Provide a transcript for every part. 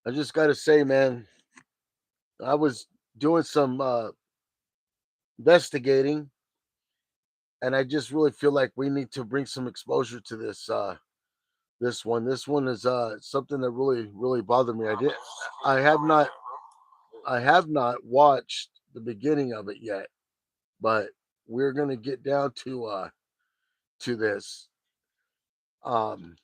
I just got to say, man, I was doing some investigating, and I just really feel like we need to bring some exposure to this one. This one is something that really bothered me. I have not I have not watched the beginning of it yet, but we're gonna get down to this. Um,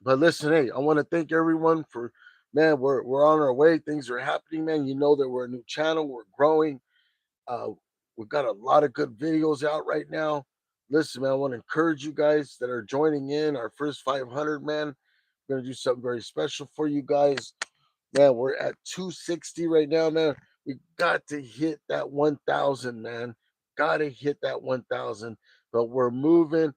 but listen, hey, I want to thank everyone for, man. We're on our way. Things are happening, man. You know that we're a new channel. We're growing. Uh, we've got a lot of good videos out right now. Listen, man, I want to encourage you guys that are joining in our first 500, man. We're gonna do something very special for you guys, man. We're at 260 right now, man. We got to hit that 1,000, man. Got to hit that 1,000. But we're moving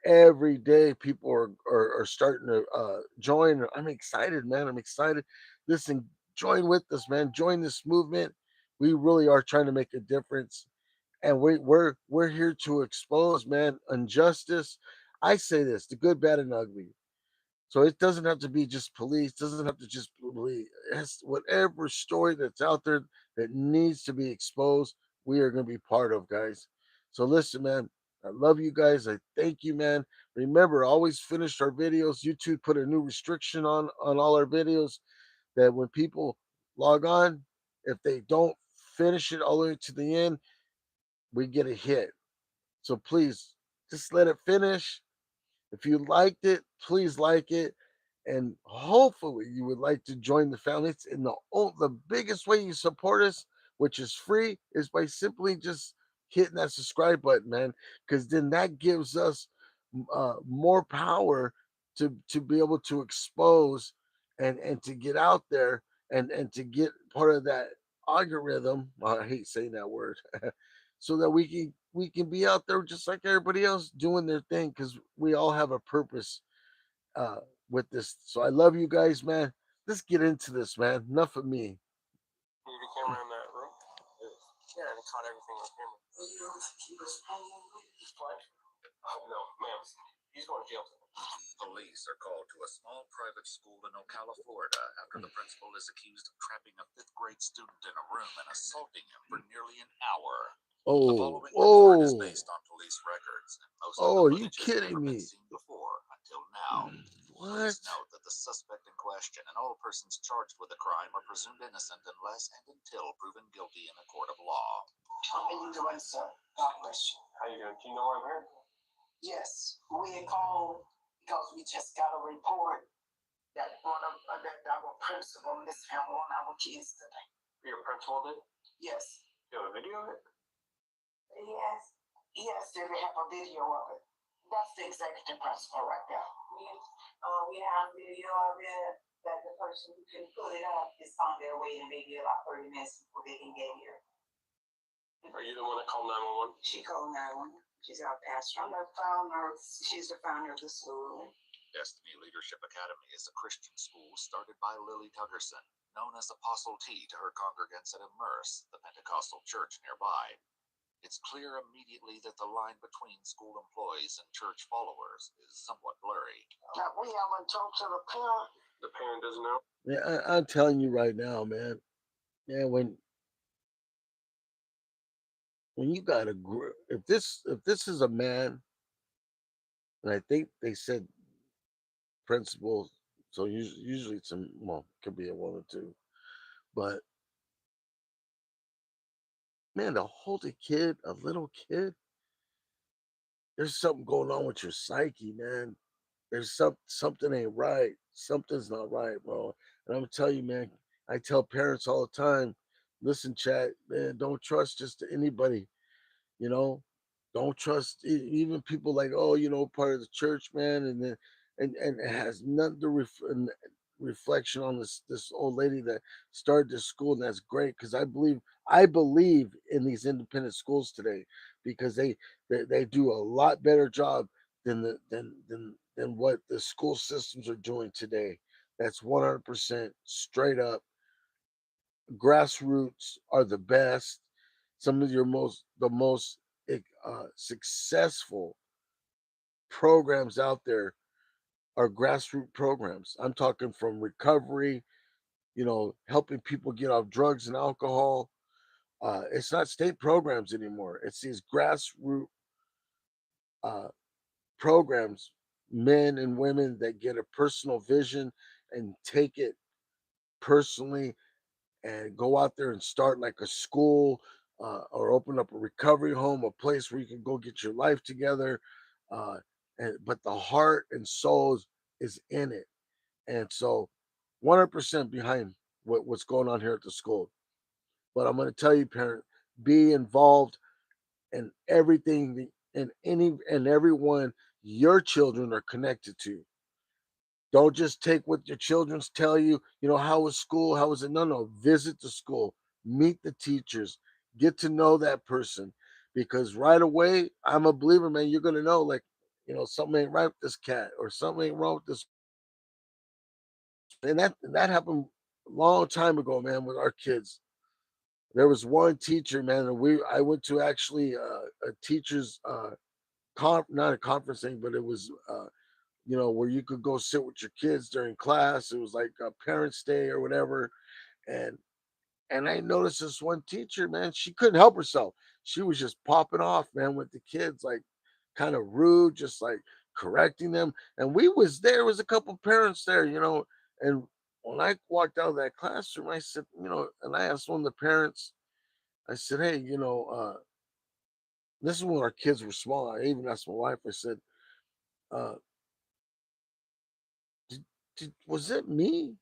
every day. People are starting to join. I'm excited, man. I'm excited. Listen, join with us, man. Join this movement. We really are trying to make a difference, and we're here to expose, man, injustice. I say this: the good, bad, and ugly. So it doesn't have to be just police. Doesn't have to just police. It's whatever story that's out there that needs to be exposed. We are going to be part of, guys. So listen, man. I love you guys. I thank you, man. Remember, always finish our videos. YouTube put a new restriction on all our videos that when people log on, if they don't finish it all the way to the end, we get a hit. So please, just let it finish. If you liked it, please like it, and hopefully you would like to join the family. It's in the biggest way you support us, which is free, is by simply just hitting that subscribe button, man. Because then that gives us more power to be able to expose and to get out there and to get part of that algorithm. I hate saying that word. So that we can be out there just like everybody else doing their thing because we all have a purpose uh with this. So I love you guys, man. Let's get into this, man. Enough of me. Need a camera in that room? Yeah, and it caught everything on camera. He's playing? Oh, no, ma'am. He's going to jail today. Police are called to a small private school in Ocala, Florida, after the principal is accused of trapping a fifth-grade student in a room and assaulting him for nearly an hour. The following report is based on police records, and most of the Are you footage has kidding never been me? seen before until now. What? Please note that the suspect in question and all persons charged with the crime are presumed innocent unless and until proven guilty in a court of law. How are you doing, sir? God bless you. How you doing? Do you know why I'm here? Yes, we had called because we just got a report that our principal mishandled on our kids today. Your principal did? Yes. You have a video of it? Yes. Yes, they have a video of it. That's the executive principal right there. We have video of it that the person who can put it up is on their way and maybe about 30 minutes before they can get here. Are you the one that called 911? She called 911. She's our pastor. I'm the founder. She's the founder of the school. Destiny Leadership Academy is a Christian school started by Lily Tuggerson, known as Apostle T to her congregants at Immerse, the Pentecostal church nearby. It's clear immediately that the line between school employees and church followers is somewhat blurry. Now, we haven't talked to the parent. The parent doesn't know? Yeah, I'm telling you right now, man. Yeah, when you got a group, if this is a man, and I think they said principal, so usually it's a, well, could be a woman too, but man, to hold a kid, a little kid, there's something going on with your psyche, man. There's something ain't right. Something's not right, bro. And I'm gonna tell you, man. I tell parents all the time, listen, chat, man, don't trust just anybody. You know, don't trust even people like, oh, part of the church, man, and then and it has nothing to reflection on this old lady that started this school, and that's great because I believe in these independent schools today because they do a lot better job than what the school systems are doing today. That's 100% straight up. Grassroots are the best. Some of the most successful programs out there are grassroots programs. I'm talking from recovery helping people get off drugs and alcohol. It's not state programs anymore. It's these grassroots uh, programs, men and women that get a personal vision and take it personally and go out there and start like a school, or open up a recovery home, a place where you can go get your life together. Uh, but the heart and souls is in it. And so 100% behind what's going on here at the school. But I'm going to tell you, parent, be involved in everything and any and everyone your children are connected to. Don't just take what your children's tell you, how was school? How was it? No, no. Visit the school, meet the teachers, get to know that person. Because right away, I'm a believer, man, you're gonna know, like, something ain't right with this cat or something ain't wrong with this. And that happened a long time ago, man, with our kids. There was one teacher, man, and I went to actually a teacher's not a conference thing, but it was where you could go sit with your kids during class. It was like a parents' day or whatever. And I noticed this one teacher, man, she couldn't help herself. She was just popping off, man, with the kids, like kind of rude, just like correcting them. And there was a couple parents there, and when I walked out of that classroom, I said, and I asked one of the parents, I said, hey, this is when our kids were small. I even asked my wife, I said, uh, was it me?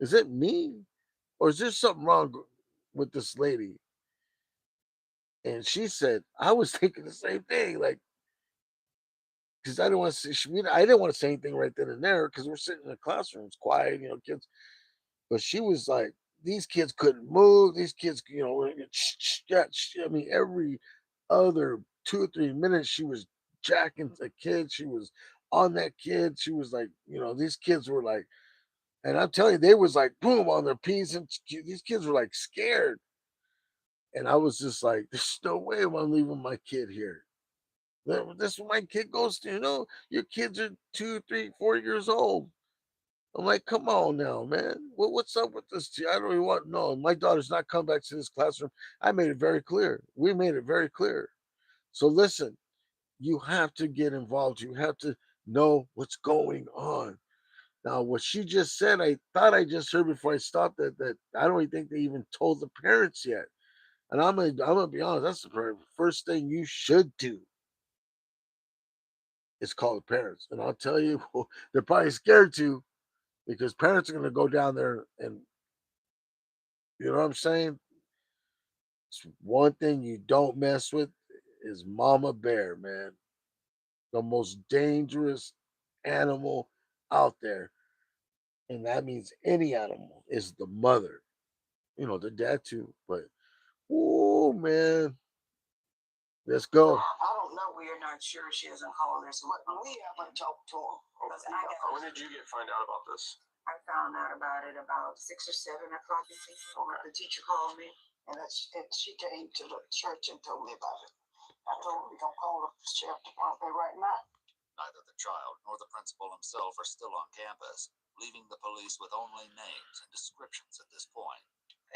Is it me? Or is there something wrong with this lady? And she said, I was thinking the same thing, like, because I didn't want to say, I didn't want to say anything right then and there because we're sitting in the classroom, it's quiet, kids. But she was like, these kids couldn't move. These kids, I mean, every other 2 or 3 minutes, she was jacking the kid. She was on that kid. She was like, these kids were like, and I'm telling you, they was like, boom, on their P's, and these kids were like scared. And I was just like, there's no way I'm leaving my kid here. This is what my kid goes to. Your kids are 2, 3, 4 years old. I'm like, come on now, man. What's up with this? I don't even want no. My daughter's not come back to this classroom. I made it very clear. We made it very clear. So listen, you have to get involved. You have to know what's going on. Now, what she just said, I thought I just heard before I stopped that I don't even think they even told the parents yet. And I'm gonna be honest. That's the first thing you should do is call the parents. And I'll tell you, they're probably scared to because parents are gonna go down there and you know what I'm saying. It's one thing you don't mess with is Mama Bear, man. The most dangerous animal out there, and that means any animal is the mother. The dad too, but oh man, let's go. I don't know. We are not sure she hasn't called her. So we haven't talked to her. When did you find out about this? I found out about it about 6 or 7 o'clock. The teacher called me, and she came to the church and told me about it. I told her we're gonna call the sheriff department right now. Neither the child nor the principal himself are still on campus, leaving the police with only names and descriptions at this point.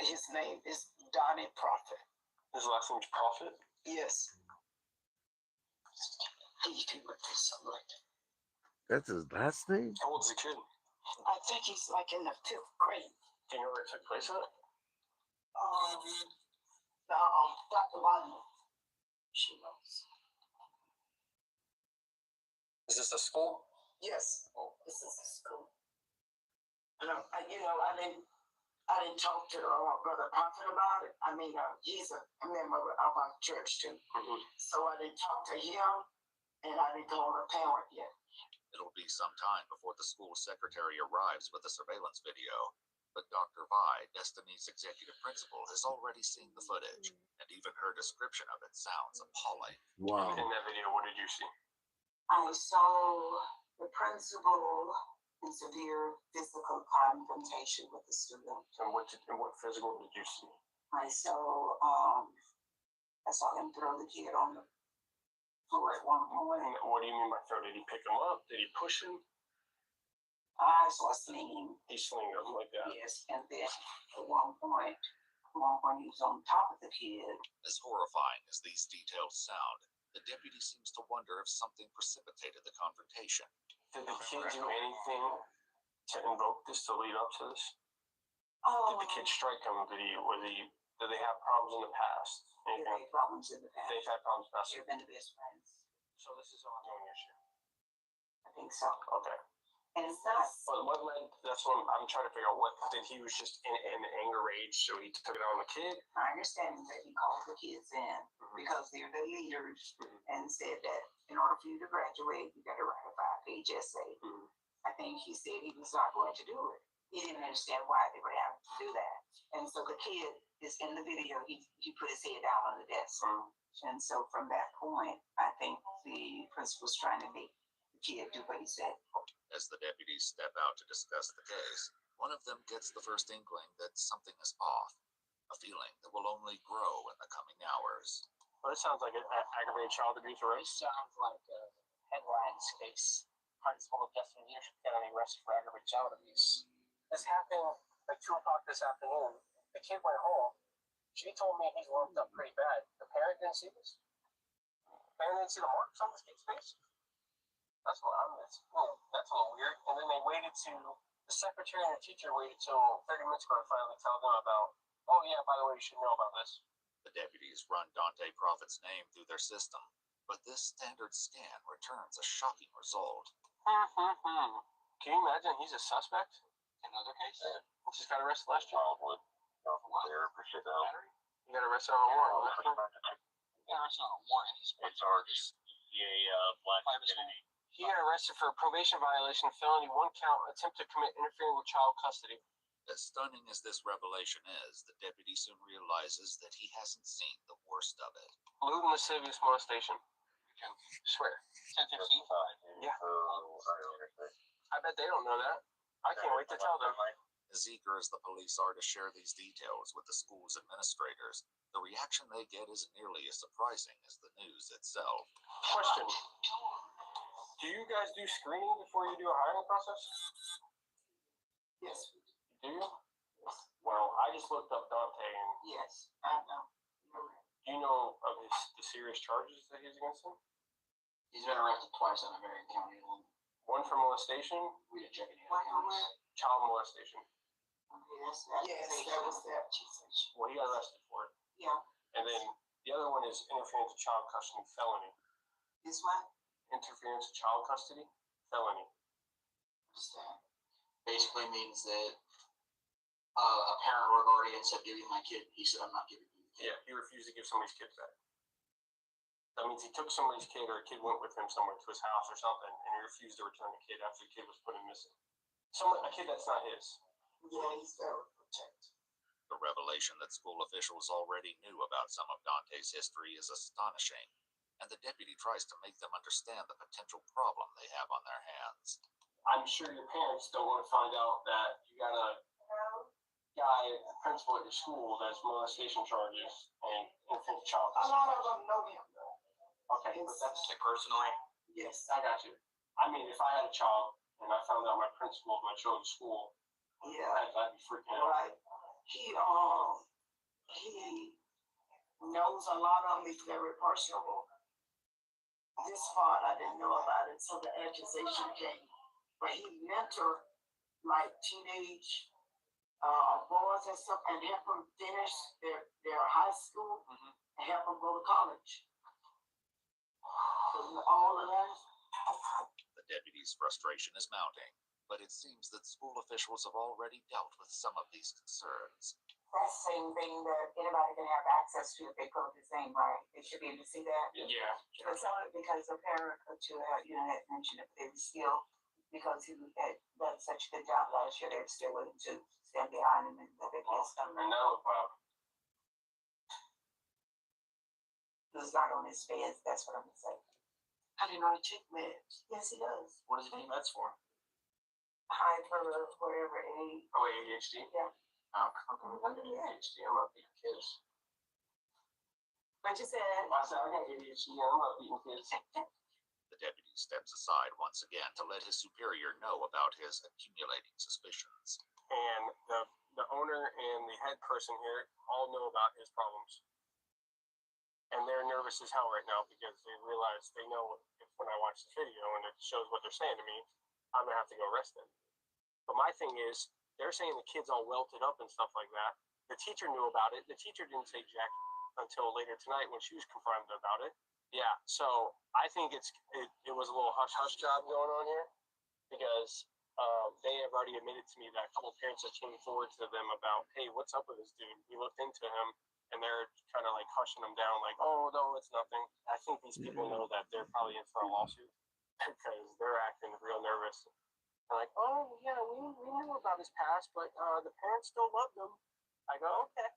His name is Donnie Prophet. His last name's Prophet? Yes. He came with this something like that. That's his last name. How old's the kid? I think he's like in the 5th grade. Do you know where it took place at? Dr. Wyman. She knows. Is this a school? Yes. Oh. This is a school. I didn't talk to Brother Prophet about it. I mean, he's a member of our church too. Mm-hmm. So I didn't talk to him, and I didn't call the parent yet. It'll be some time before the school secretary arrives with the surveillance video. But Dr. Vi, Destiny's executive principal, has already seen the footage, and even her description of it sounds appalling. Wow. In that video, what did you see? I saw the principal in severe physical confrontation with the student. And what physical did you see? I saw him throw the kid on the floor at one point. What do you mean by throw? Did he pick him up? Did he push him? I saw a sling. He slinged him like that. Yeah. Yes, and then at one point he was on top of the kid. As horrifying as these details sound, the deputy seems to wonder if something precipitated the confrontation. Did the kid do anything to invoke this to lead up to this? Oh, Did the kid strike him? Did they have problems in the past? they've had problems in the past. They've had problems in the past. They've been the best friends. So this is an ongoing issue. I think so. Okay. And it's not. But what led? That's what I'm trying to figure out. What did he was just in anger rage, so he took it out on the kid? My understanding that he called the kids in because they're the leaders and said that in order for you to graduate, you got to write a 5-page essay. I think he said he was not going to do it. He didn't understand why they were having to do that. And so the kid is in the video. He put his head down on the desk. And so from that point, I think the principal's trying to make the kid do what he said. As the deputies step out to discuss the case, one of them gets the first inkling that something is off, a feeling that will only grow in the coming hours. Well, this sounds like an aggravated child abuse, right? This sounds like a headlines case. Principal of Destiny Leadership Academy arrested for aggravated child abuse. This happened like 2 o'clock this afternoon. The kid went home. She told me he's lumped up pretty bad. The parent didn't see this. The parent didn't see the marks on this kid's face. That's what that's a little weird. And then they waited to the secretary and the teacher waited till 30 minutes ago to finally tell them about. Oh yeah, by the way, you should know about this. The deputies run Dante Prophet's name through their system, but this standard scan returns a shocking result. Can you imagine he's a suspect? Another case? Just got arrested last year. Appreciate that. He got arrested on a warrant. Yeah, it's not a warrant. He's charged. Black identity. He got arrested for a probation violation, felony 1 count, attempt to commit interfering with child custody. As stunning as this revelation is, the deputy soon realizes that he hasn't seen the worst of it. Lewd and lascivious molestation. Swear. 10-15. Yeah. I bet they don't know that. I can't wait to tell them. As eager as the police are to share these details with the school's administrators, the reaction they get is nearly as surprising as the news itself. Question. Do you guys do screening before you do a hiring process? Yes. Do you? Well, I just looked up Dante, and Yes, I know. do you know of the serious charges that he's against him? He's been arrested twice on a Marion County alone. One for molestation, We didn't check any What, other what? counties. child molestation. Yes, that was that. Well, he got arrested for it. Yeah. And then the other one is interference with child custody felony. This one? Interference with child custody felony. Understand. Basically means that a parent or a guardian said, "Give me my kid." He said, "I'm not giving you the kid." Yeah, he refused to give somebody's kid back. That means he took somebody's kid, or a kid went with him somewhere to his house or something, and he refused to return the kid after the kid was put in missing. A kid that's not his. Yeah, he's very protected. The revelation that school officials already knew about some of Dante's history is astonishing, and the deputy tries to make them understand the potential problem they have on their hands. I'm sure your parents don't want to find out that you got a guy, a principal at your school, that's molestation charges and interference with child A custody. lot of them know him though. Okay, but that's Like personally, Yes. I got you. I mean, if I had a child and I found out my principal of my children's school, Yeah. I'd be freaking out. Right. He knows a lot of them. He's very personable. This part I didn't know about it until the accusation came. But he mentored like teenage boys and stuff and help them finish their high school and help them go to college. All of that. The deputy's frustration is mounting, but it seems that school officials have already dealt with some of these concerns. That's the same thing that anybody can have access to if they code the same, right? They should be able to see that. Yeah. It's only because a parent or two had, had mentioned it, but they were still, because he had done such a good job last year, they were still willing to stand behind him and let their kids come. And now, He's not on his feds, that's what I'm gonna say. I didn't know he took meds. Yes, he does. what does he need meds for? Hyper, whatever, any, oh, ADHD? yeah. Oh, I'm doing ADHD, I'm not beating kids. But you said, I said, I got ADHD, I'm not beating kids. The deputy steps aside once again to let his superior know about his accumulating suspicions. and the owner and the head person here all know about his problems, and they're nervous as hell right now because they know if when I watch the video and it shows what they're saying to me, I'm gonna have to go arrest them. But my thing is, they're saying the kid's all welted up and stuff like that. The teacher knew about it. The teacher didn't say jack until later tonight when she was confronted about it. Yeah, so I think it was a little hush hush job going on here because they have already admitted to me that a couple of parents that came forward to them about, hey, what's up with this dude? We looked into him, and they're kind of like hushing him down, like, oh no, it's nothing. I think these people know that they're probably in for a lawsuit because they're acting real nervous. They're like, oh yeah, we knew about his past, but the parents still loved him. I go, okay.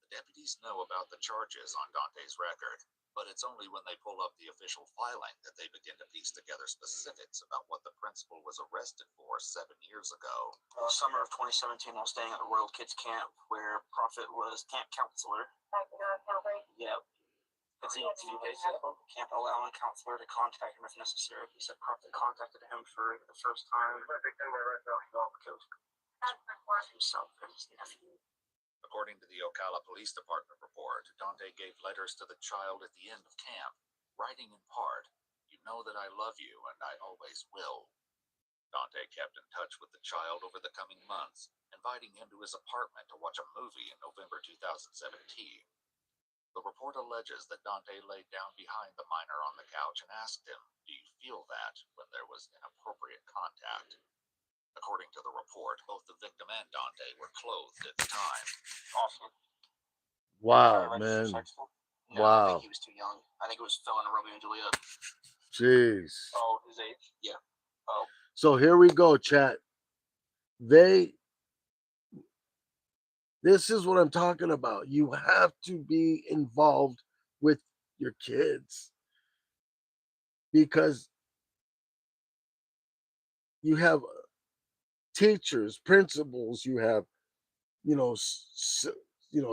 The deputies know about the charges on Dante's record, but it's only when they pull up the official filing that they begin to piece together specifics about what the principal was arrested for 7 years ago. Summer of 2017, I was staying at the Royal Kids Camp where Prophet was camp counselor. Yep. It's a camp allowing counselor to contact him if necessary. He said Prophet contacted him for the first time because himself and his nephew. According to the Ocala Police Department report, Dante gave letters to the child at the end of camp, writing in part, "You know that I love you and I always will." Dante kept in touch with the child over the coming months, inviting him to his apartment to watch a movie in November 2017. The report alleges that Dante laid down behind the minor on the couch and asked him, "Do you feel that?" when there was inappropriate contact. According to the report, both the victim and Dante were clothed at the time. Awesome. Wow, man. No, I Wow. think he was too young. I think it was fell into Romeo and Juliet. Jeez. Oh, his age? Yeah. Oh. So here we go, chat. This is what I'm talking about. You have to be involved with your kids because you have teachers, principals, you have,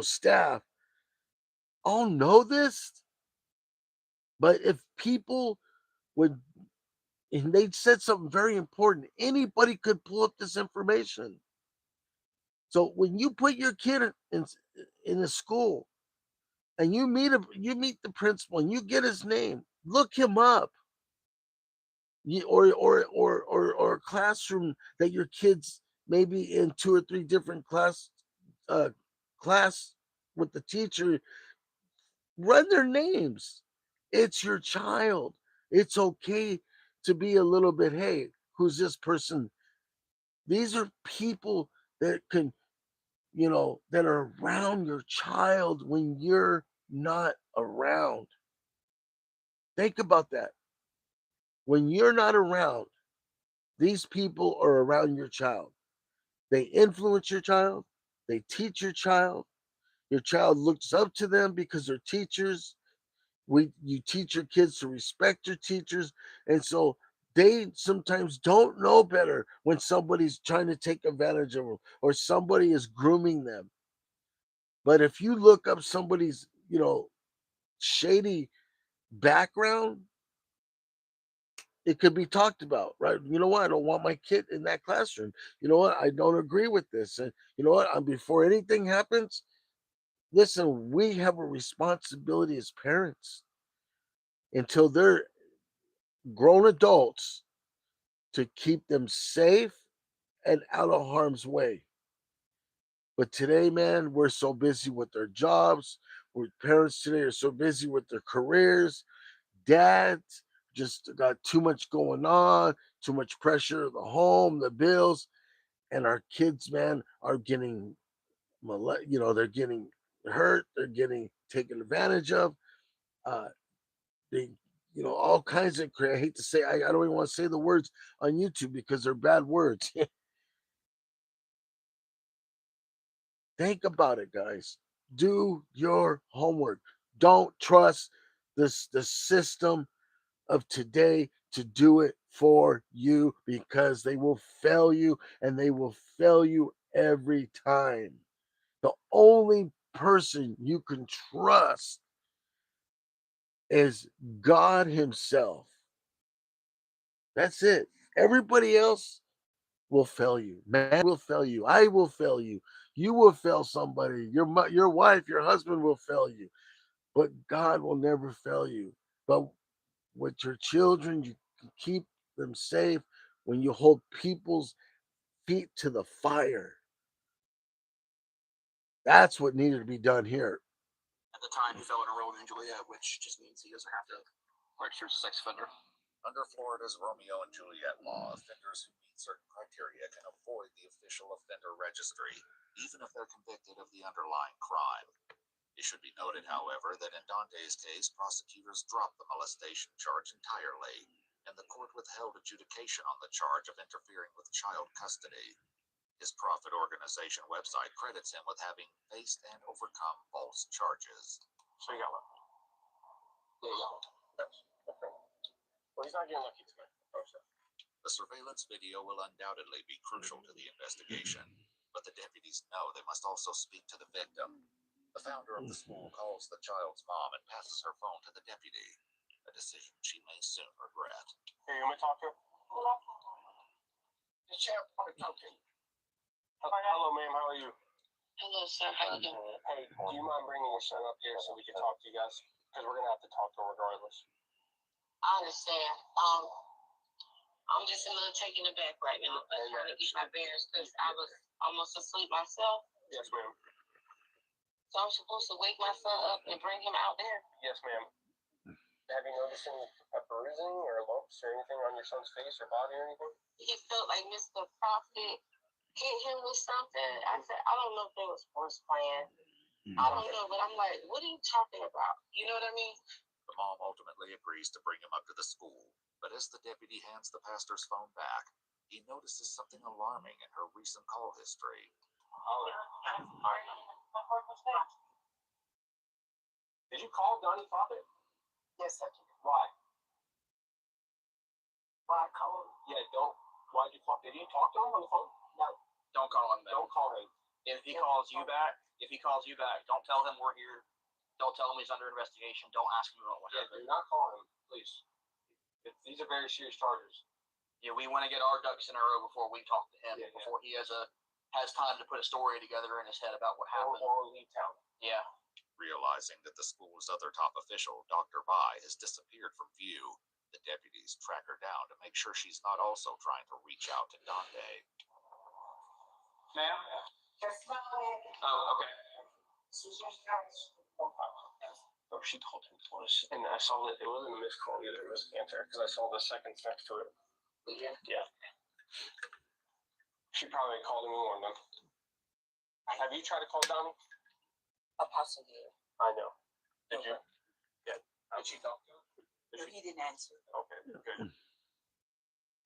staff all know this. But if people would, and they said something very important, anybody could pull up this information. So when you put your kid in a school and you meet the principal and you get his name, look him up. Or a classroom that your kids maybe in 2 or 3 different class with the teacher, run their names. It's your child. It's okay to be a little bit, hey, who's this person? These are people that can, that are around your child when you're not around. Think about that. When you're not around, these people are around your child. They influence your child. They teach your child. Your child looks up to them because they're teachers. You teach your kids to respect your teachers, and so they sometimes don't know better when somebody's trying to take advantage of them or somebody is grooming them. But if you look up somebody's, shady background, it could be talked about, right? You know what? I don't want my kid in that classroom. You know what? I don't agree with this. And you know what? Before anything happens, listen, we have a responsibility as parents until they're grown adults to keep them safe and out of harm's way. But today, man, we're so busy with their jobs. Parents today are so busy with their careers. Dads just got too much going on, too much pressure, the home, the bills, and our kids, man, are getting, they're getting hurt, they're getting taken advantage of. They, all kinds of. I hate to say, I don't even want to say the words on YouTube because they're bad words. Think about it, guys. Do your homework. Don't trust the system of today to do it for you because they will fail you and they will fail you every time. The only person you can trust is God Himself. That's it. Everybody else, will fail you. Man will fail you. I will fail you. You will fail somebody. Your wife, your husband will fail you. But God will never fail you. But with your children, you can keep them safe when you hold people's feet to the fire. That's what needed to be done here. At the time, he fell in a Romeo and Juliet, which just means he doesn't have to register as a sex offender. Under Florida's Romeo and Juliet law, offenders who meet certain criteria can avoid the official offender registry, even if they're convicted of the underlying crime. It should be noted, however, that in Dante's case, prosecutors dropped the molestation charge entirely, and the court withheld adjudication on the charge of interfering with child custody. His profit organization website credits him with having faced and overcome false charges. So you got one. Yeah, you got one. Okay. Well, he's not getting lucky tonight. The surveillance video will undoubtedly be crucial to the investigation, but the deputies know they must also speak to the victim. The founder of the school calls the child's mom and passes her phone to the deputy, a decision she may soon regret. Here, you want me to talk to her? The sheriff want to talk to you. Hello, ma'am. How are you? Hello, sir. How you doing? Hey, do you mind bringing your son up here so we can talk to you guys? Because we're gonna have to talk to him regardless. I understand. I'm just a little taken aback right now. I'm trying to get my bearings because I was almost asleep myself. Yes, ma'am. So I'm supposed to wake my son up and bring him out there. Yes, ma'am. Have you noticed any bruising or lumps or anything on your son's face or body or anything? He felt like Mr. Prophet hit him with something. I said, I don't know if it was force plan. I don't know, but I'm like, what are you talking about? You know what I mean? The mom ultimately agrees to bring him up to the school, but as the deputy hands the pastor's phone back, he notices something alarming in her recent call history. Did you call Donnie Prophet? Yes, I did. Why? Why call him? Yeah, don't. Why'd you call? Did you talk to him on the phone? No. Don't call him back. Don't call him. If he calls you back, don't tell him we're here. Don't tell him he's under investigation. Don't ask him about what Yeah, happened. do not call him, please. These are very serious charges. Yeah, we want to get our ducks in a row before we talk to him. Yeah, before he has time to put a story together in his head about what happened. Or leave town. Yeah. Realizing that the school's other top official, Dr. Bai, has disappeared from view, the deputies track her down to make sure she's not also trying to reach out to Dante. Ma'am? Just not Oh, okay. Oh, she told him it was, and I saw that it wasn't a missed call either. It was an answer because I saw the seconds next to it. Yeah. She probably called him and warned him. Have you tried to call Donnie? Apostle did. I know. Did you? Yeah. Did she talk to him? Did He didn't answer. Okay, good.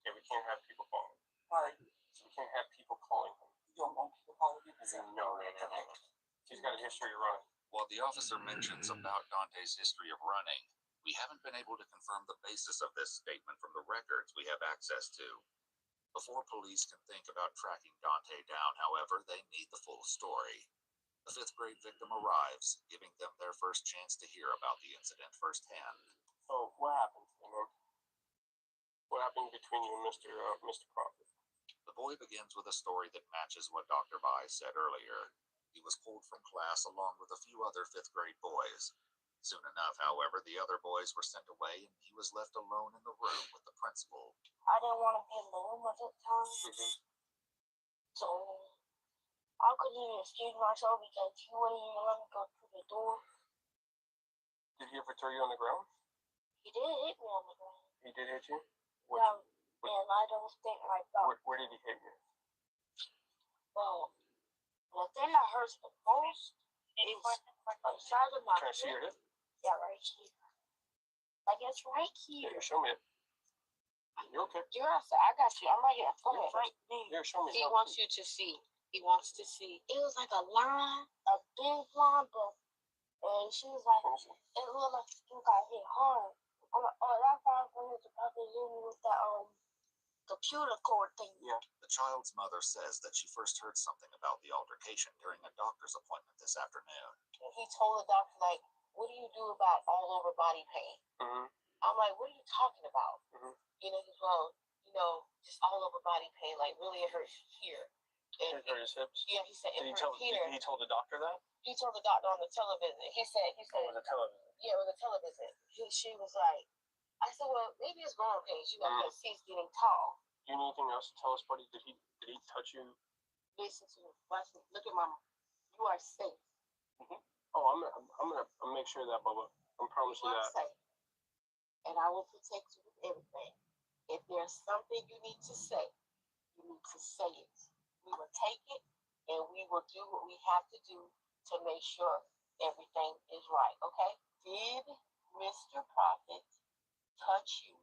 Yeah, we can't have people calling. Why? We can't have people calling him. You don't want people calling you? No. She's got a history of running. While the officer mentions about Dante's history of running, we haven't been able to confirm the basis of this statement from the records we have access to. Before police can think about tracking Dante down, however, they need the full story. The 5th grade victim arrives, giving them their first chance to hear about the incident firsthand. So, what happened? What happened between you and Mr. Prophet? The boy begins with a story that matches what Dr. Bai said earlier. He was pulled from class along with a few other 5th grade boys. Soon enough, however, the other boys were sent away and he was left alone in the room with the principal. I didn't want to be alone at that time. So I couldn't even excuse myself because he wouldn't even let me go through the door. Did he ever throw you on the ground? He did hit me on the ground. He did hit you? And I don't think like that. Where did he hit you? Well, the thing that hurts the most is on the side of my Can I see your hip. hip? Yeah, right here. Like it's right here. Yeah, show me it. You okay? I got you. I'm right here. Come Yeah, here. Right there. Yeah, show me. He wants you to see. He wants to see. It was like a line, a big line, but and she was like, it looked like you got hit hard. I'm like, oh, that's why I'm going to probably hit me with that computer cord thing. Yeah. The child's mother says that she first heard something about the altercation during a doctor's appointment this afternoon. He told the doctor, like, what do you do about all over body pain? Mm-hmm. I'm like, what are you talking about? Mhm. You know, he's well, you know, just all over body pain, like really it hurt here. And It hurt his hips. yeah, he said it Did he hurt here. he told the doctor that? He told the doctor on the television. He said, Oh, it was a television. yeah, it was a television. She was like, I said, well, maybe it's growing pains. You got that he's getting tall. Do you need anything else to tell us, buddy? Did he touch you? Listen to me. Watch me. Look at mama. You are safe. Oh, I'm gonna make sure of that, Bubba. I promise you that. Safe. And I will protect you with everything. If there's something you need to say, you need to say it. We will take it and we will do what we have to do to make sure everything is right. Okay? Did Mr. Prophet touch you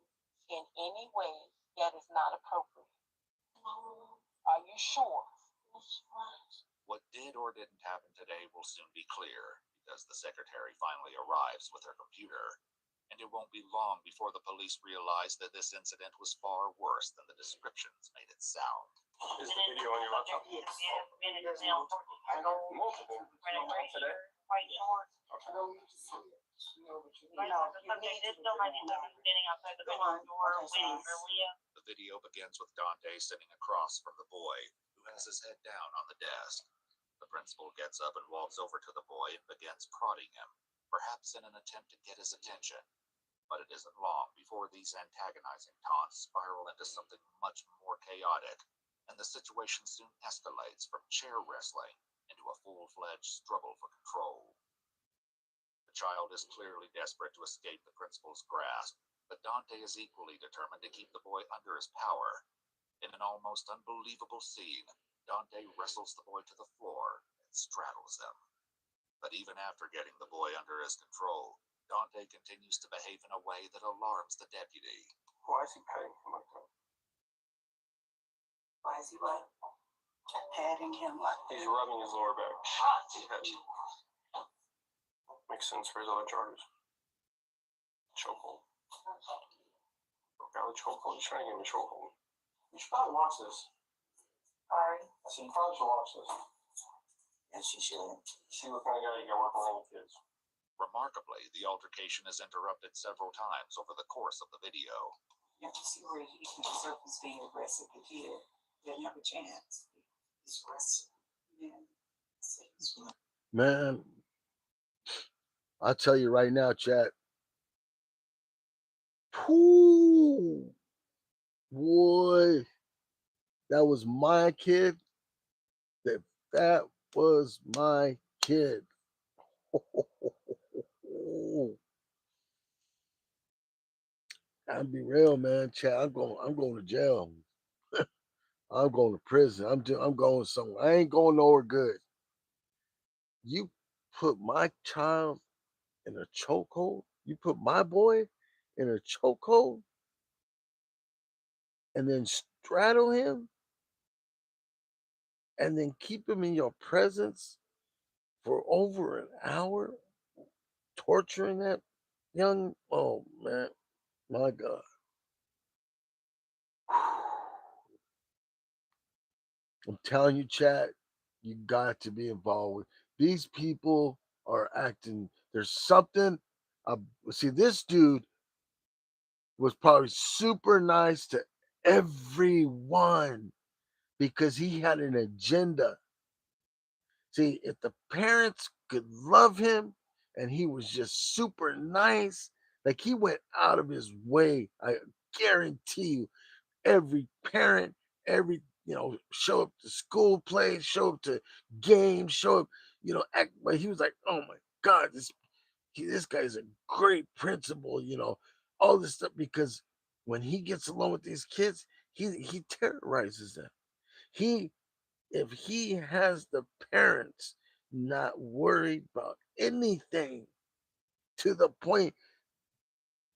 in any way that is not appropriate? No. Are you sure? What did or didn't happen today will soon be clear, because the secretary finally arrives with her computer, and it won't be long before the police realize that this incident was far worse than the descriptions made it sound. Is the video on your laptop? Yes. I know multiple today. Quite short. I don't need to see it. No, but you Right, know, the subject is still might be standing outside the bedroom door waiting for Leah. The video begins with Dante sitting across from the boy, who has his head down on the desk. The principal gets up and walks over to the boy and begins prodding him, perhaps in an attempt to get his attention. But it isn't long before these antagonizing taunts spiral into something much more chaotic, and the situation soon escalates from chair wrestling into a full-fledged struggle for control. The child is clearly desperate to escape the principal's grasp, but Dante is equally determined to keep the boy under his power. In an almost unbelievable scene, Dante wrestles the boy to the floor and straddles him. But even after getting the boy under his control, Dante continues to behave in a way that alarms the deputy. Why is he patting him like that? why is he what? Patting him like He's rubbing his lower back. Makes sense for his other charges. Chokehold. Broke out the chokehold. He's trying to get him a chokehold. You should probably watch this. Sorry. I said you probably should watch this. And she should. See what kind of guy you got working around with kids. Remarkably, the altercation is interrupted several times over the course of the video. You have to see where he was being aggressive. The kid didn't have a chance. He's aggressive. Man, I'll tell you right now, chat. Whoo, boy, that was my kid. That was my kid. I'll be real, man. Chat, I'm going to jail. I'm going to prison. I'm going somewhere. I ain't going nowhere good. You put my child in a chokehold. You put my boy in a chokehold, and then straddle him, and then keep him in your presence for over an hour, torturing that young. Oh man, my God. I'm telling you, chat, you got to be involved with these people. Are acting. There's something. See, this dude was probably super nice to everyone because he had an agenda. See, if the parents could love him and he was just super nice, like he went out of his way, I guarantee you, every parent, show up to school plays, show up to games, show up, act. But he was like, oh my God, this guy's a great principal, all this stuff, because when he gets along with these kids, he terrorizes them. If he has the parents not worried about anything to the point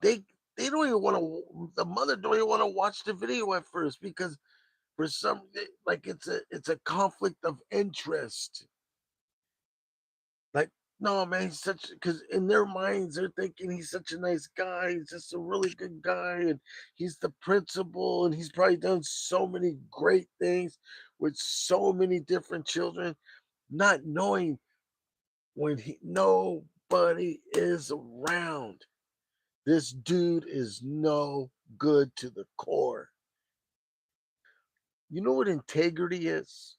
they don't even want to, the mother don't even want to watch the video at first because for some, like it's a conflict of interest. Like, no, man, he's such, because in their minds they're thinking he's such a nice guy, he's just a really good guy, and he's the principal, and he's probably done so many great things with so many different children, not knowing when nobody is around. This dude is no good to the core. You know what integrity is?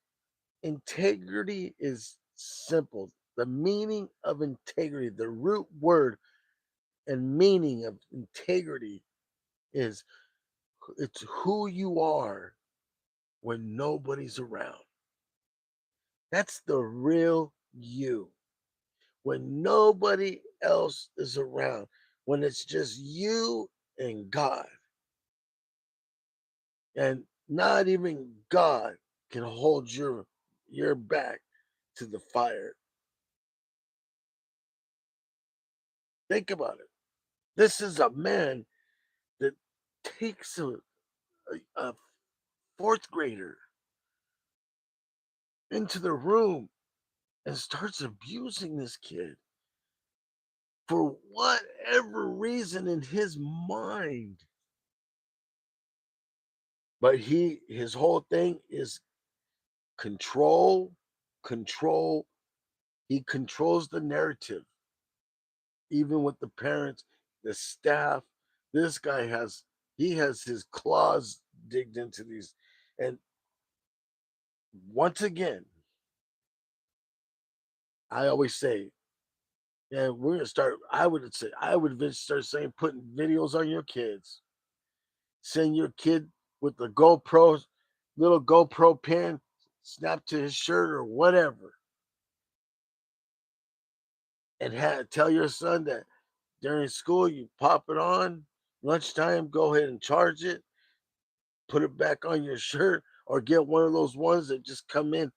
Integrity is simple. The meaning of integrity, the root word and meaning of integrity is it's who you are when nobody's around. That's the real you. When nobody else is around, when it's just you and God, and not even God can hold your back to the fire. Think about it. This is a man that takes a fourth grader into the room and starts abusing this kid for whatever reason in his mind. But his whole thing is control, control. He controls the narrative, even with the parents, the staff. This guy has his claws digged into these. And once again, I always say, yeah, we're gonna start. I would start saying putting videos on your kids. Send your kid with the little GoPro pin, snap to his shirt or whatever, and tell your son that during school you pop it on. Lunchtime, go ahead and charge it, put it back on your shirt, or get one of those ones that just come in,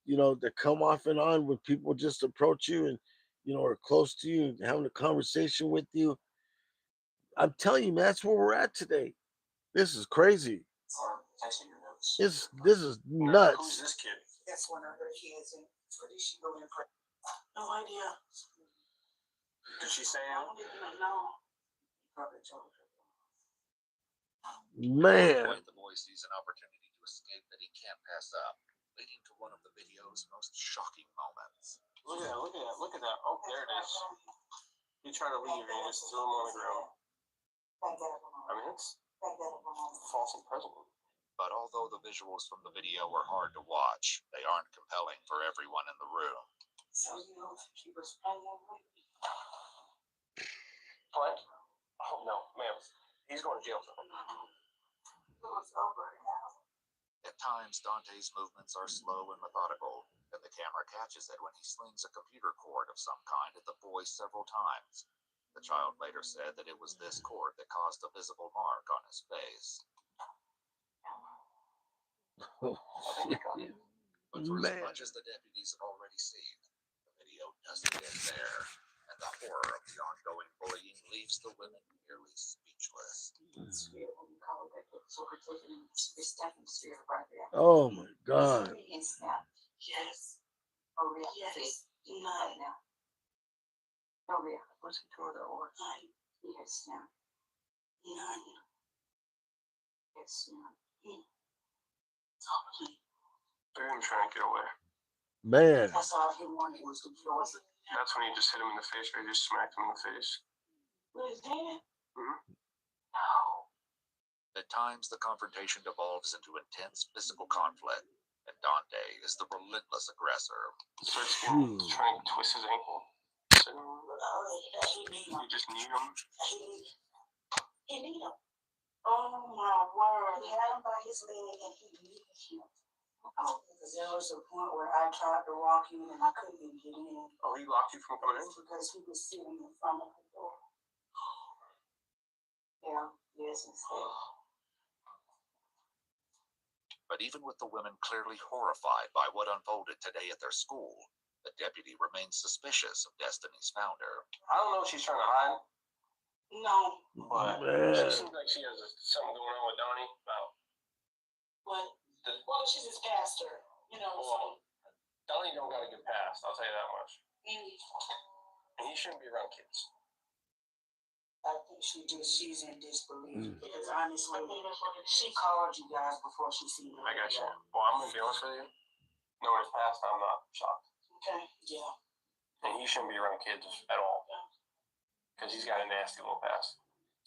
that come off and on when people just approach you and are close to you and having a conversation with you. I'm telling you, man, that's where we're at today. This is crazy. This is nuts. Who's this kid? That's one of her kids, and what is she going for? No idea. Did she say I don't even know. Probably told her. Man. The boy sees an opportunity to escape that he can't pass up, leading to one of the video's most shocking moments. Look at that, look at that, look at that. Oh, there it is. You try to leave and you just threw him on the ground. I mean, it's false imprisonment. But although the visuals from the video were hard to watch, they aren't compelling for everyone in the room. So, she was playing What? Oh, no, ma'am. He's going to jail for it. At times, Dante's movements are slow and methodical, and the camera catches it when he slings a computer cord of some kind at the boy several times. The child later said that it was this cord that caused a visible mark on his face. Oh, But for man. as much as the deputies have already seen, the video doesn't end there, and the horror of the ongoing bullying leaves the women nearly speechless. Oh my God. Yes. Oh, yeah. Yes. None. Oh, yeah. What's he doing that one? None. Yes, now. None. Yes, now. They're even trying to get away. Man. That's all he wanted was to kill us. That's when you just hit him in the face, or you just smacked him in the face. With his hand? Mm-hmm. No. At times, the confrontation devolves into intense physical conflict, and Dante is the relentless aggressor. Starts trying to twist his ankle. So, you just need him. He need him. Oh my word. He had him by his leg and he needed him. Oh, because there was a point where I tried to walk in and I couldn't even get in. Oh, he locked you from coming in? Because he was sitting in front of the door. Yeah, yes, instead. But even with the women clearly horrified by what unfolded today at their school, the deputy remains suspicious of Destiny's founder. I don't know what she's trying to hide. No. But Man. she seems like she has something going on with Donnie about. What? Well, she's his pastor, Well, Donnie don't got a good past, I'll tell you that much. And he shouldn't be around kids. I think she's in disbelief. Because honestly, she called you guys before she seen you. I got you. Well, I'm going to be honest with you. Knowing his past, I'm not shocked. Okay, yeah. And he shouldn't be around kids at all. Because he's got a nasty little past.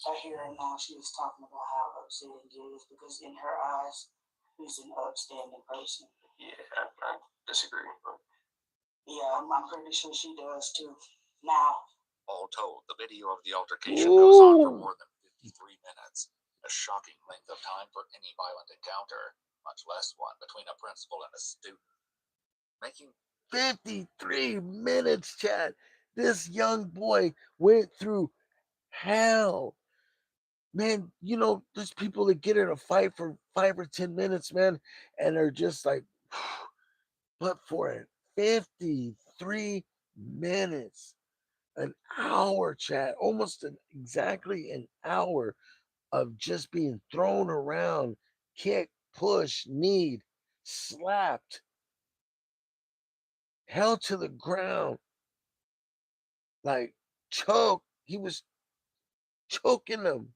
I hear her now. She was talking about how upset he is because in her eyes, He's an upstanding person. Yeah, I disagree. But Yeah, I'm pretty sure she does too. Now, All told, the video of the altercation goes on for more than 53 minutes, a shocking length of time for any violent encounter, much less one between a principal and a student. Making 53 minutes, Chad. This young boy went through hell. Man, you know, there's people that get in a fight for 5 or 10 minutes, man, and they're just like, but for it, 53 minutes, an hour, Chad, almost exactly an hour of just being thrown around, kicked, pushed, kneed, slapped, held to the ground, like choked. He was choking them.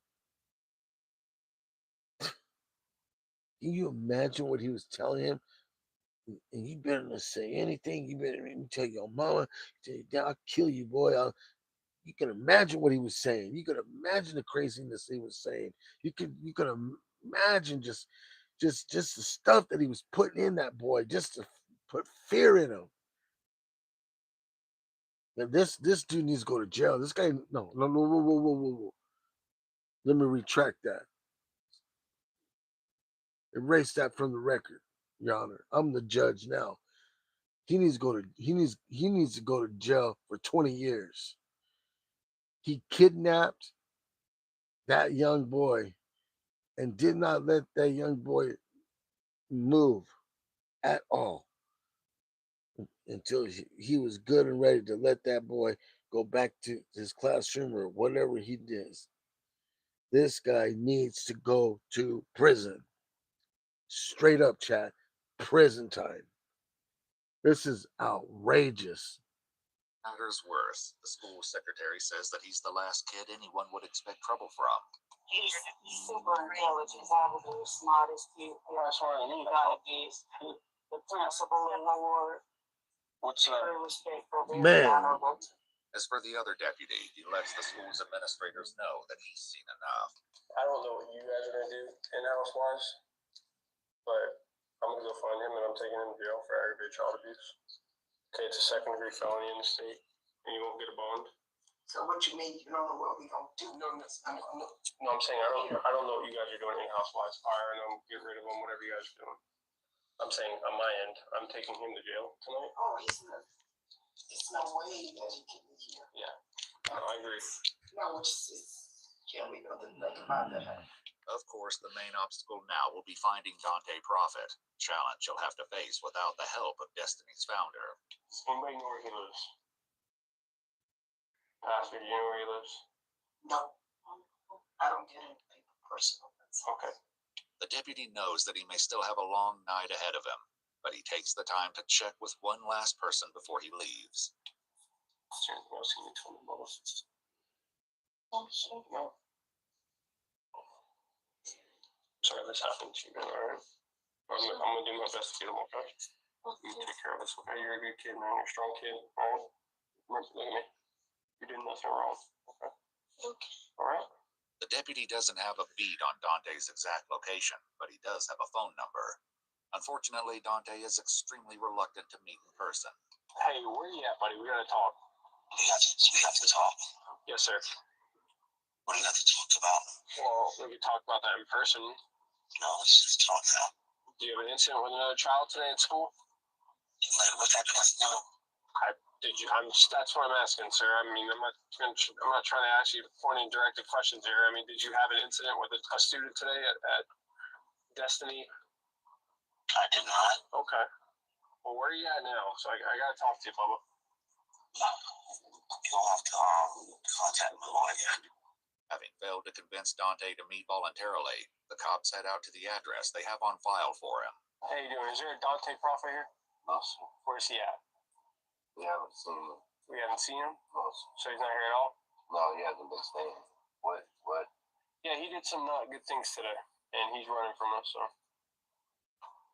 Can you imagine what he was telling him? And you better not say anything. You better even tell your mama. Tell your dad, I'll kill you, boy. You can imagine what he was saying. You could imagine the craziness he was saying. You could imagine just the stuff that he was putting in that boy, just to put fear in him. And this dude needs to go to jail. This guy, no, whoa. Let me retract that. Erase that from the record, Your Honor. I'm the judge now. He needs to go to jail for 20 years. He kidnapped that young boy and did not let that young boy move at all until he was good and ready to let that boy go back to his classroom or whatever he did. This guy needs to go to prison. Straight up, chat. Prison time. This is outrageous. matters worse, the school secretary says that he's the last kid anyone would expect trouble from. he's super intelligent, probably the smartest kid. that's why I need The principal award. what's Very respectful. Very Man. honorable. As for the other deputy, he lets the school's administrators know that he's seen enough. I don't know what you guys are gonna do in-house wise, but I'm gonna go find him and I'm taking him to jail for aggravated child abuse. Okay, it's a second-degree felony in the state, and you won't get a bond. So what you mean you don't know what we gonna do? No, I'm saying I don't know what you guys are doing in-house wise, firing him, get rid of him, whatever you guys are doing. I'm saying on my end, I'm taking him to jail tonight. Oh, it's no way that he can be here. Yeah, no, I agree. No, can't we nothing about that? Of course, the main obstacle now will be finding Dante Prophet, challenge he'll have to face without the help of Destiny's founder. Does anybody know where he lives? Pastor, do you know where he lives? No, I don't get anything personal. Okay. The deputy knows that he may still have a long night ahead of him, but he takes the time to check with one last person before he leaves. Is there anything else you need to tell me about? No. Sorry this happened to you, man, alright? I'm gonna do my best to get him, okay? You take care of this, okay? You're a good kid, man. You're a strong kid, alright? Look at me. You did nothing wrong, okay? Okay. Alright? The deputy doesn't have a beat on Dante's exact location, but he does have a phone number. Unfortunately, Dante is extremely reluctant to meet in person. Hey, where you at, buddy? We gotta talk. We have to talk. Yes, sir. What do you have to talk about? Well, we can talk about that in person. No, let's just talk now. Do you have an incident with another child today at school? Like, what type of no? That's what I'm asking, sir. I mean, I'm not trying to ask you pointing directed questions here. I mean, did you have an incident with a student today at Destiny? I did not. Okay. Well, where are you at now? So I gotta talk to you, Bubba. You'll have to contact my lawyer. Having failed to convince Dante to meet voluntarily, the cops head out to the address they have on file for him. How you doing? Is there a Dante Prophet here? No, Where's he at? we haven't seen him. We haven't seen him? No, So he's not here at all? no, he hasn't been staying. What? Yeah, he did some not good things today, and he's running from us, so.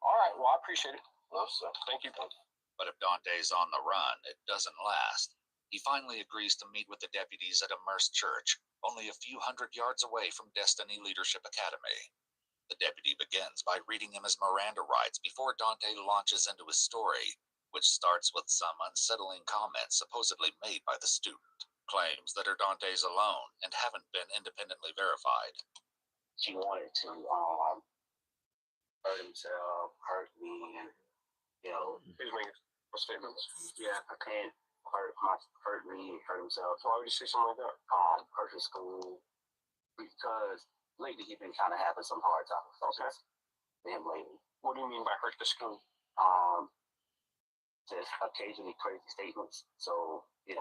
All right, well, I appreciate it. No, sir. Thank you. But if Dante's on the run, it doesn't last. He finally agrees to meet with the deputies at Immersed Church, only a few hundred yards away from Destiny Leadership Academy. The deputy begins by reading him his Miranda rights before Dante launches into his story, which starts with some unsettling comments supposedly made by the student. Claims that are Dante's alone and haven't been independently verified. She wanted to hurt himself, hurt me, and He's making statements. yeah, I can't hurt me, hurt himself. So why would you say something like that? Hurt his school, because lately he's been kind of having some hard times. Okay. Him lately. What do you mean by hurt the school? Just occasionally crazy statements. So and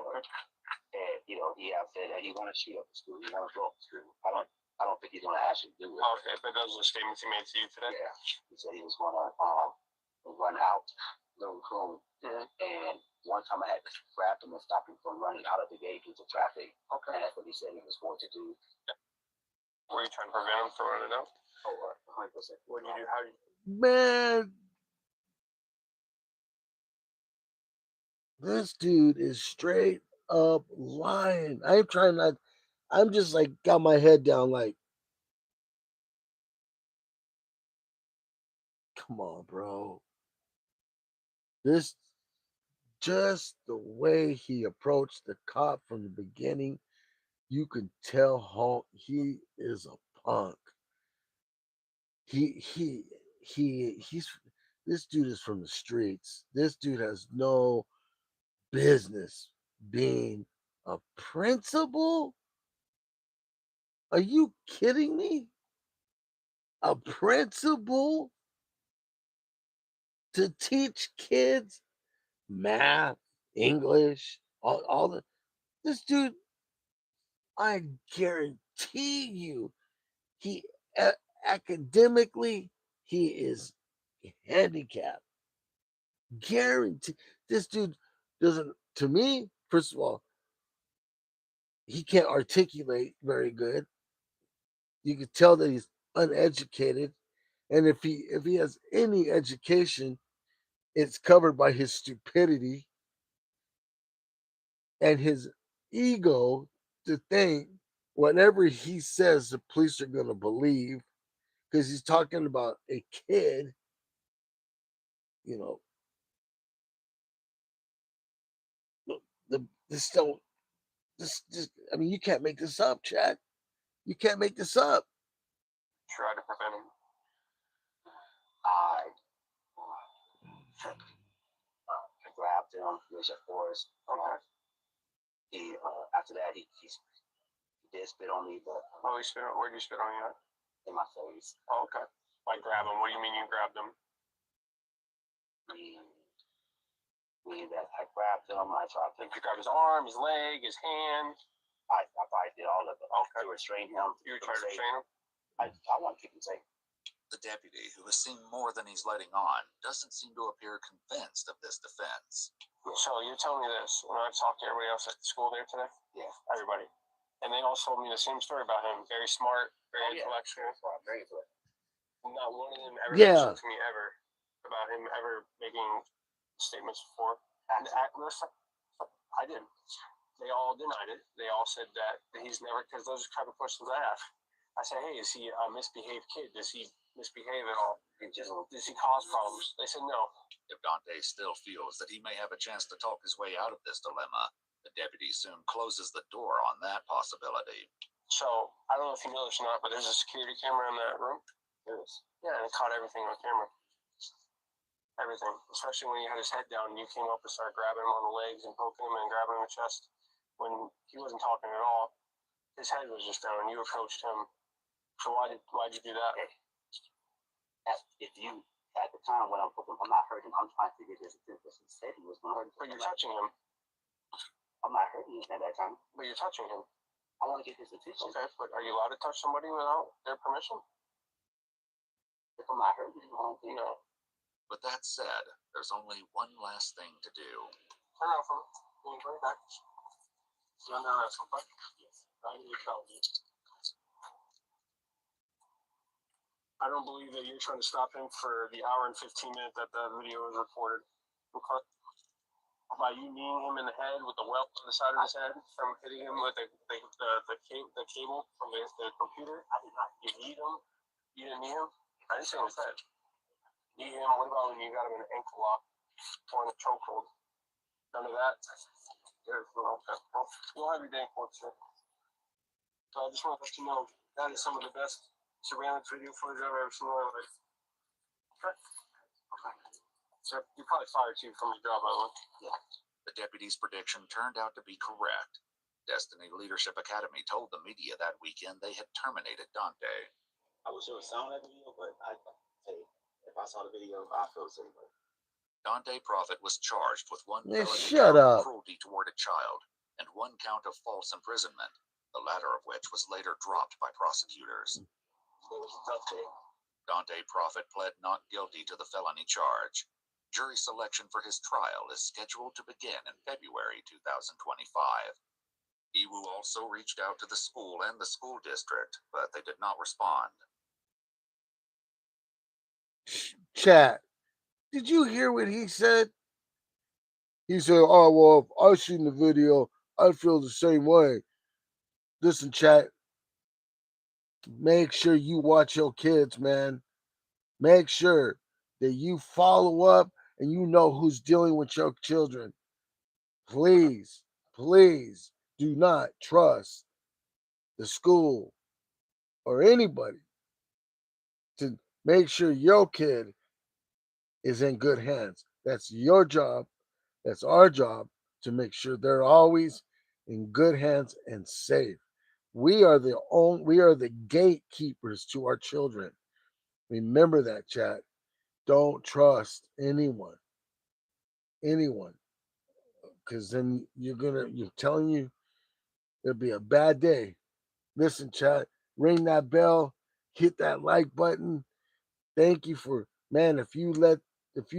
he have said that he want to shoot up the school. He want to blow up the school. I don't think he's gonna actually do it. Okay, but those are the statements he made to you today. Yeah, he said he was gonna run out the room. Mhm. And one time I had to grab him and stop him from running out of the gate into traffic. Okay. And that's what he said he was going to do. Were you trying to prevent him from running out? Oh, 100%. What did you do? How did you? Man, this dude is straight up lying. I'm trying not. I'm just like got my head down. Like, come on, bro. This just the way he approached the cop from the beginning. You can tell how he is a punk. He's this dude is from the streets. This dude has no business being a principal. Are you kidding me? A principal to teach kids math, English, all the this dude, I guarantee you, he academically he is handicapped. Guarantee this dude doesn't. To me, first of all, he can't articulate very good. You can tell that he's uneducated, and if he has any education, it's covered by his stupidity and his ego to think whatever he says the police are going to believe because he's talking about a kid, you know. This don't this I mean, you can't make this up, Chad. You can't make this up. Try to prevent him. I grabbed him, which of course, he after that he did spit on me, but Oh, he spit on. Where did you spit on you at? in my face. Oh, okay. Like grab him. What do you mean you grabbed him? Meaning that I grabbed him, I tried to Did you grab his arm, his leg, his hand? I probably did all of it Okay. to restrain him. You were trying to restrain him? I want to keep him safe. The deputy, who has seen more than he's letting on, doesn't seem to appear convinced of this defense. So you're telling me this when I talked to everybody else at the school there today? Yeah. Everybody. And they all told me the same story about him. Very smart, very intellectual. Very good. Not one of them ever Yeah. mentioned to me ever about him ever making statements before. And listen, I didn't. They all denied it. They all said that he's never, because those are the type of questions I ask. I say, hey, is he a misbehaved kid? Does he misbehave at all? Does he cause problems? They said no. If Dante still feels that he may have a chance to talk his way out of this dilemma, the deputy soon closes the door on that possibility. So I don't know if you know this or not, but there's a security camera in that room. There is. Yeah, and it caught everything on camera. Everything, especially when he had his head down and you came up and started grabbing him on the legs and poking him and grabbing him in the chest when he wasn't talking at all. His head was just down and you approached him. So why'd you do that? If you at the time when I'm not hurting him, I'm trying to get his attention. He said he was going to hurt him. But you're touching him. I'm not hurting him at that time. But you're touching him. I want to get his attention. Okay, but are you allowed to touch somebody without their permission? If I'm not hurting him, I don't think. No. With that said, there's only one last thing to do. Turn around from me. Bring it back. You want to have some fun? Yes. I need to tell you. I don't believe that you're trying to stop him for the hour and 15 minutes that the video is recorded. Okay. By you kneeing him in the head with the welt on the side of his head from hitting him with the cable from the computer. I did not. You kneed him. You didn't knee him. I didn't say what's that. You what about when you got him in an ankle lock or in a chokehold? None of that. You'll have your day in court, sir. So I just want to let you know that is some of the best surveillance video footage I've ever seen in my life. Okay. So you're probably fired too from your job, by the way. Yeah. The deputy's prediction turned out to be correct. Destiny Leadership Academy told the media that weekend they had terminated Dante. I wish there was sound in that video, but I say if I saw the video, I feel the same way. Dante Prophet was charged with one Man, felony shut count up. of cruelty toward a child and one count of false imprisonment, the latter of which was later dropped by prosecutors. Dante Prophet pled not guilty to the felony charge. Jury selection for his trial is scheduled to begin in February 2025. Iwu also reached out to the school and the school district, but they did not respond. Chat, did you hear what he said? He said, oh, well, if I seen the video, I'd feel the same way. Listen, chat, make sure you watch your kids, man. Make sure that you follow up and you know who's dealing with your children. Please, please do not trust the school or anybody to make sure your kid is in good hands. That's your job. That's our job to make sure they're always in good hands and safe. We are the gatekeepers to our children. Remember that, chat. Don't trust anyone. Because then you're telling you it'll be a bad day. Listen, chat, ring that bell, hit that like button. Thank you for, man, if you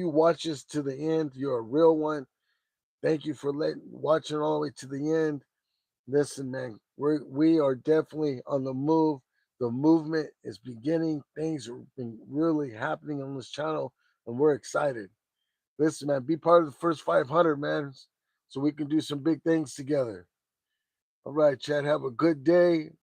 watch this to the end, you're a real one. Thank you for watching all the way to the end. Listen, man, we are definitely on the move. The movement is beginning. Things are been really happening on this channel, and we're excited. Listen, man, be part of the first 500, man, so we can do some big things together. All right, Chad, have a good day.